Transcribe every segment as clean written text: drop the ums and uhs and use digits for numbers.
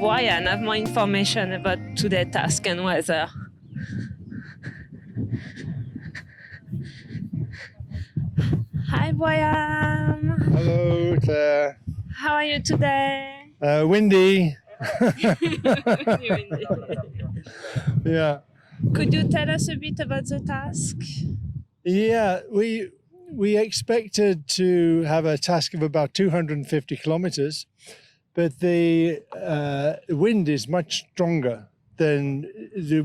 Brian have more information about today's task and weather. Hi, Brian. Hello, Claire. How are you today? Windy. Yeah. Could you tell us a bit about the task? Yeah, we expected to have a task of about 250 kilometers, but the wind is much stronger than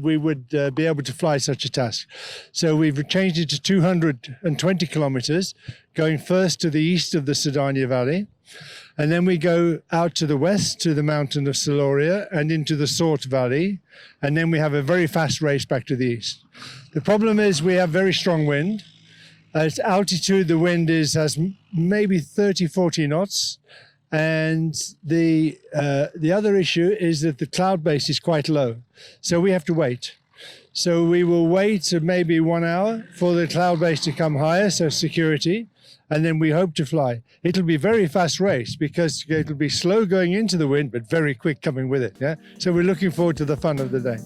we would be able to fly such a task. So we've changed it to 220 kilometers, going first to the east of the Cerdanya Valley, and then we go out to the west to the mountain of Siloria and into the Sort Valley, and then we have a very fast race back to the east. The problem is we have very strong wind. At altitude, the wind has maybe 30, 40 knots. And the other issue is that the cloud base is quite low. So we have to wait. So we will wait maybe 1 hour for the cloud base to come higher, so security, and then we hope to fly. It'll be a very fast race because it'll be slow going into the wind, but very quick coming with it. Yeah. So we're looking forward to the fun of the day.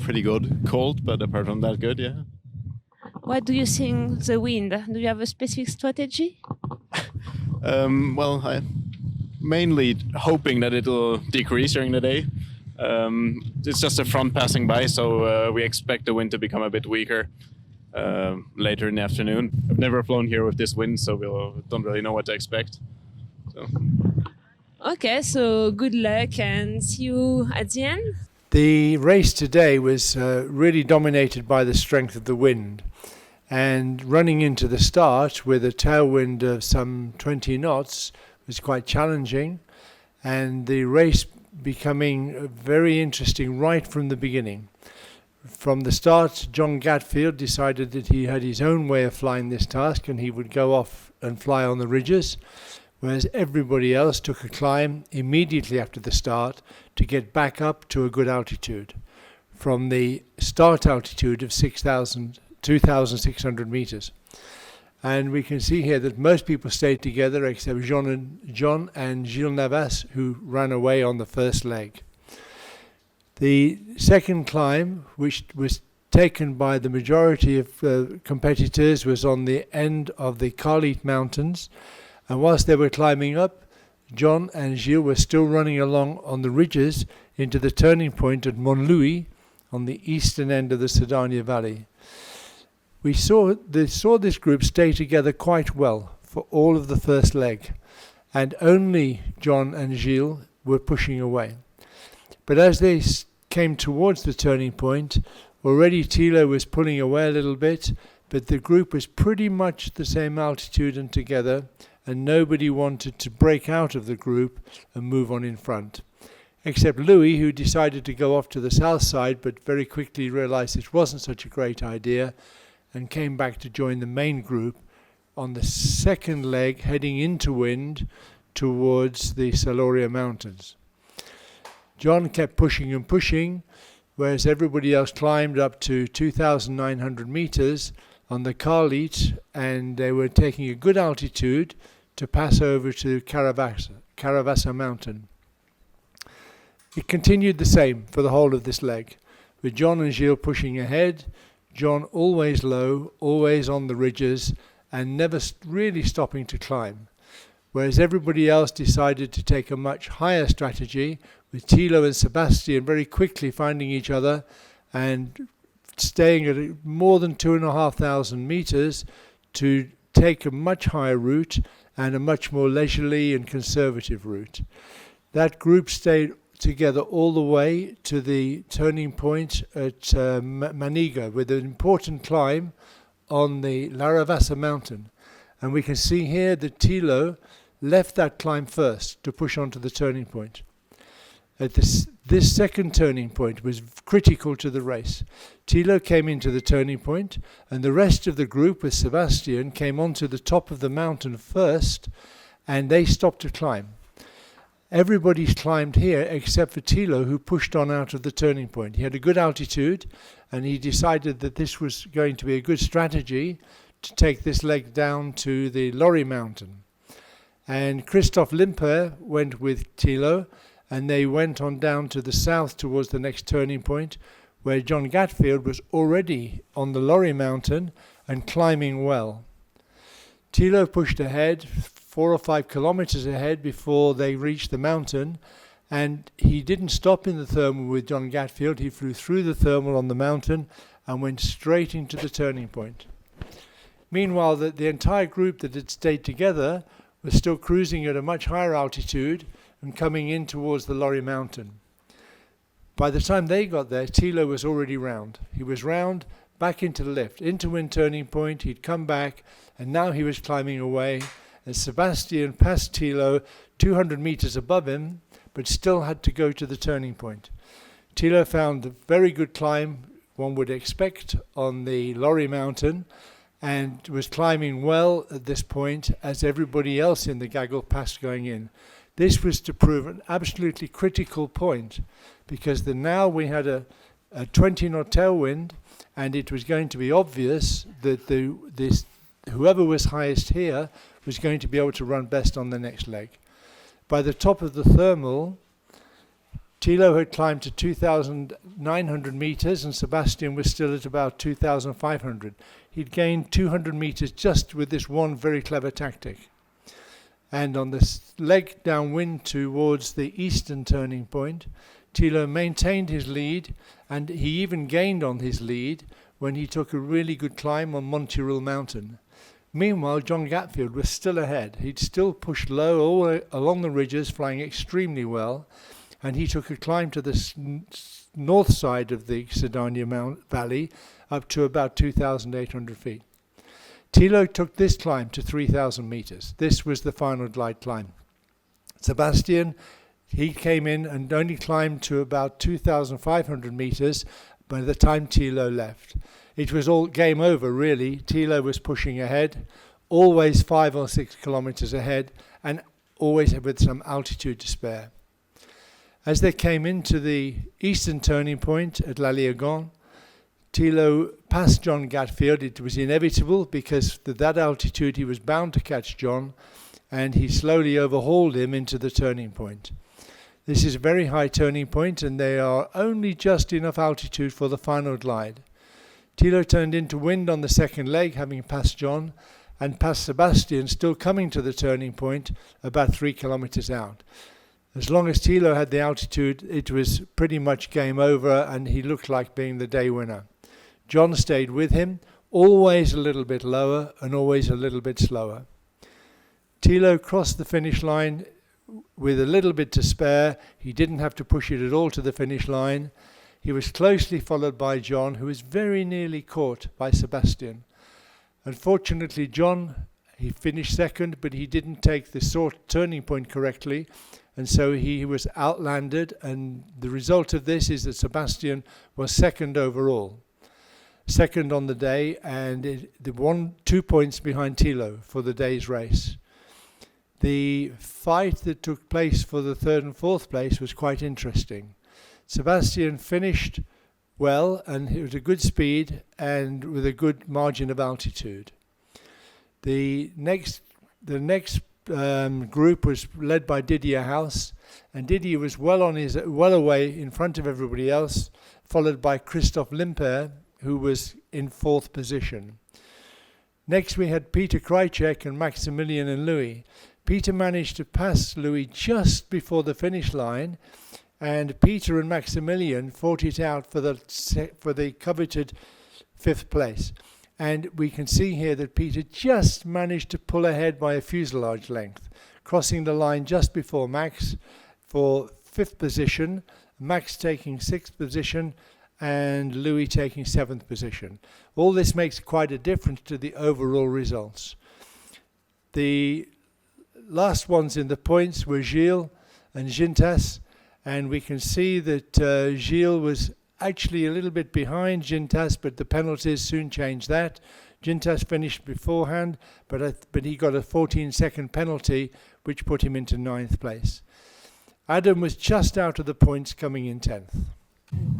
Pretty good. Cold, but apart from that, good, yeah. What do you think the wind? Do you have a specific strategy? Well, I'm mainly hoping that it'll decrease during the day. It's just a front passing by, so we expect the wind to become a bit weaker later in the afternoon. I've never flown here with this wind, so we don't really know what to expect. So. Okay, so good luck and see you at the end. The race today was really dominated by the strength of the wind, and running into the start with a tailwind of some 20 knots was quite challenging, and the race becoming very interesting right from the beginning. From the start, John Gatfield decided that he had his own way of flying this task and he would go off and fly on the ridges, whereas everybody else took a climb immediately after the start to get back up to a good altitude from the start altitude of 2,600 meters. And we can see here that most people stayed together except John and Gilles Navas, who ran away on the first leg. The second climb, which was taken by the majority of competitors, was on the end of the Carlite Mountains. And whilst they were climbing up, John and Gilles were still running along on the ridges into the turning point at Montlouis on the eastern end of the Cerdanya Valley. We saw this group stay together quite well for all of the first leg, and only John and Gilles were pushing away. But as they came towards the turning point, already Thilo was pulling away a little bit, but the group was pretty much the same altitude and together, and nobody wanted to break out of the group and move on in front. Except Louis, who decided to go off to the south side, but very quickly realized it wasn't such a great idea, and came back to join the main group on the second leg, heading into wind towards the Siloria Mountains. John kept pushing and pushing, whereas everybody else climbed up to 2,900 meters on the Carlit, and they were taking a good altitude to pass over to Caravassa Mountain. It continued the same for the whole of this leg, with John and Gilles pushing ahead, John always low, always on the ridges, and never really stopping to climb. Whereas everybody else decided to take a much higher strategy, with Thilo and Sebastian very quickly finding each other and staying at more than 2,500 meters to take a much higher route and a much more leisurely and conservative route. That group stayed together all the way to the turning point at Maniga, with an important climb on the Laravassa mountain. And we can see here that Thilo left that climb first to push on to the turning point. At this second turning point was critical to the race. Thilo came into the turning point, and the rest of the group with Sebastian came onto the top of the mountain first, and they stopped to climb. Everybody's climbed here except for Thilo, who pushed on out of the turning point. He had a good altitude, and he decided that this was going to be a good strategy to take this leg down to the Lorry Mountain. And Christoph Limper went with Thilo, and they went on down to the south towards the next turning point, where John Gatfield was already on the Lorry Mountain and climbing well. Thilo pushed ahead, 4 or 5 kilometers ahead before they reached the mountain, and he didn't stop in the thermal with John Gatfield. He flew through the thermal on the mountain and went straight into the turning point. Meanwhile, the entire group that had stayed together was still cruising at a much higher altitude and coming in towards the Lorry Mountain. By the time they got there, Thilo was already round. He was round, back into the lift, into wind turning point. He'd come back, and now he was climbing away. And Sebastian passed Thilo 200 meters above him, but still had to go to the turning point. Thilo found a very good climb, one would expect, on the Lorry Mountain, and was climbing well at this point as everybody else in the gaggle passed going in. This was to prove an absolutely critical point, because now we had a 20-knot tailwind, and it was going to be obvious that whoever was highest here was going to be able to run best on the next leg. By the top of the thermal, Thilo had climbed to 2,900 meters, and Sebastian was still at about 2,500. He'd gained 200 meters just with this one very clever tactic. And on this leg downwind towards the eastern turning point, Thilo maintained his lead, and he even gained on his lead when he took a really good climb on Montirul Mountain. Meanwhile, John Gatfield was still ahead. He'd still pushed low all along the ridges, flying extremely well, and he took a climb to the north side of the Cerdanya Valley up to about 2,800 feet. Thilo took this climb to 3,000 meters. This was the final glide climb. Sebastian, he came in and only climbed to about 2,500 meters by the time Thilo left. It was all game over, really. Thilo was pushing ahead, always 5 or 6 kilometers ahead, and always with some altitude to spare. As they came into the eastern turning point at La Liagon, Thilo passed John Gatfield. It was inevitable, because at that altitude he was bound to catch John, and he slowly overhauled him into the turning point. This is a very high turning point, and they are only just enough altitude for the final glide. Thilo turned into wind on the second leg, having passed John, and passed Sebastian, still coming to the turning point about 3 kilometers out. As long as Thilo had the altitude, it was pretty much game over, and he looked like being the day winner. John stayed with him, always a little bit lower and always a little bit slower. Thilo crossed the finish line with a little bit to spare. He didn't have to push it at all to the finish line. He was closely followed by John, who was very nearly caught by Sebastian. Unfortunately, John, he finished second, but he didn't take the short turning point correctly, and so he was outlanded, and the result of this is that Sebastian was second overall. Second on the day, and the 2 points behind Thilo for the day's race. The fight that took place for the third and fourth place was quite interesting. Sebastian finished well, and it was a good speed and with a good margin of altitude. The next group was led by Didier House, and Didier was well away in front of everybody else, followed by Christophe Limper, who was in 4th position. Next we had Peter Krajcek and Maximilian and Louis. Peter managed to pass Louis just before the finish line, and Peter and Maximilian fought it out for the coveted 5th place. And we can see here that Peter just managed to pull ahead by a fuselage length, crossing the line just before Max for 5th position, Max taking 6th position, and Louis taking 7th position. All this makes quite a difference to the overall results. The last ones in the points were Gilles and Gintas, and we can see that Gilles was actually a little bit behind Gintas, but the penalties soon changed that. Gintas finished beforehand, but he got a 14-second penalty, which put him into 9th place. Adam was just out of the points, coming in 10th.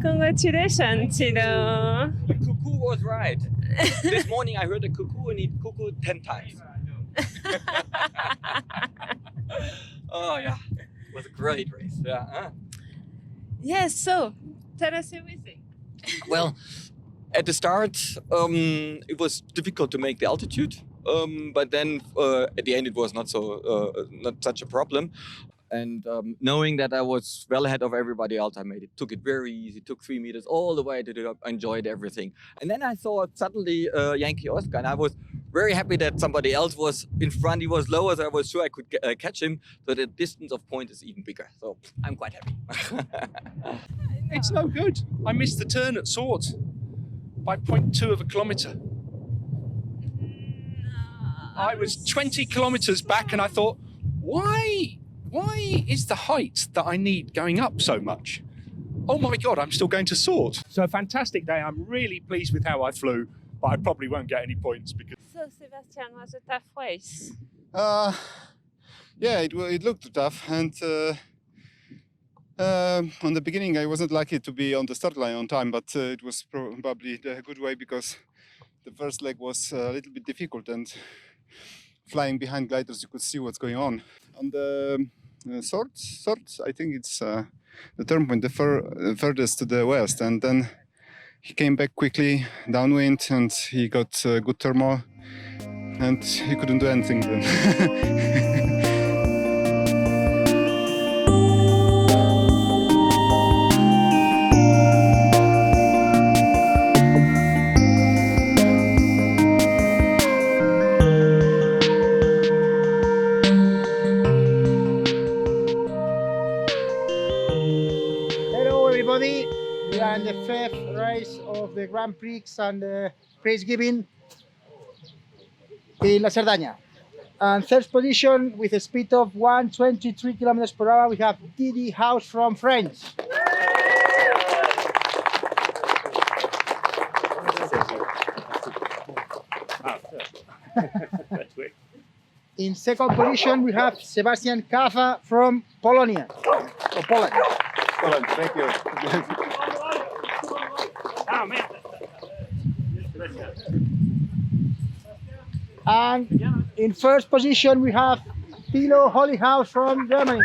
Congratulations, Tilo. The cuckoo was right. This morning I heard a cuckoo and it cuckooed 10 times. Oh yeah, it was a great race. Yeah. Yes, so tell us everything. Well, at the start, it was difficult to make the altitude, but then at the end it was not such a problem. And knowing that I was well ahead of everybody else, took it very easy. Took 3 meters all the way to the top. Enjoyed everything. And then I saw suddenly Yankee Oscar, and I was very happy that somebody else was in front. He was lower, so I was sure I could catch him. So the distance of point is even bigger. So I'm quite happy. It's no good. I missed the turn at Sort by 0.2 of a kilometre. I was 20 kilometres back, and I thought, why is the height that I need going up so much? Oh my God, I'm still going to Sort. So a fantastic day. I'm really pleased with how I flew, but I probably won't get any points because... So, Sebastian, was a tough race. Yeah, it looked tough, and on the beginning I wasn't lucky to be on the start line on time, but it was probably a good way because the first leg was a little bit difficult, and flying behind gliders you could see what's going on. On the Sort, I think it's the turn point, the furthest to the west, and then he came back quickly downwind, and he got good turmoil, and he couldn't do anything then. We are in the 5th race of the Grand Prix and the prize giving in La Cerdanya. And 3rd position with a speed of 123 kilometers per hour, we have Didi House from France. In 2nd position, we have Sebastian Kawa from Poland. Poland, thank you. And in 1st position, we have Thilo Hollyhouse from Germany.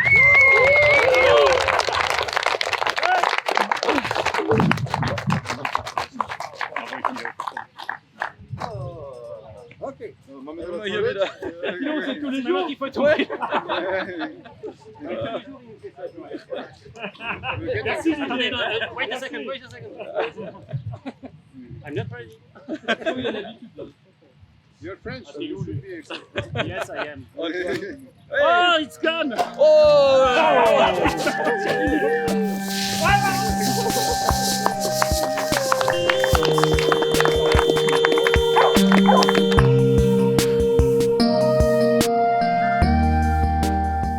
Okay. Wait a second. I'm not ready. You're French, so you should be Yes, I am. okay. Oh, it's gone! Oh!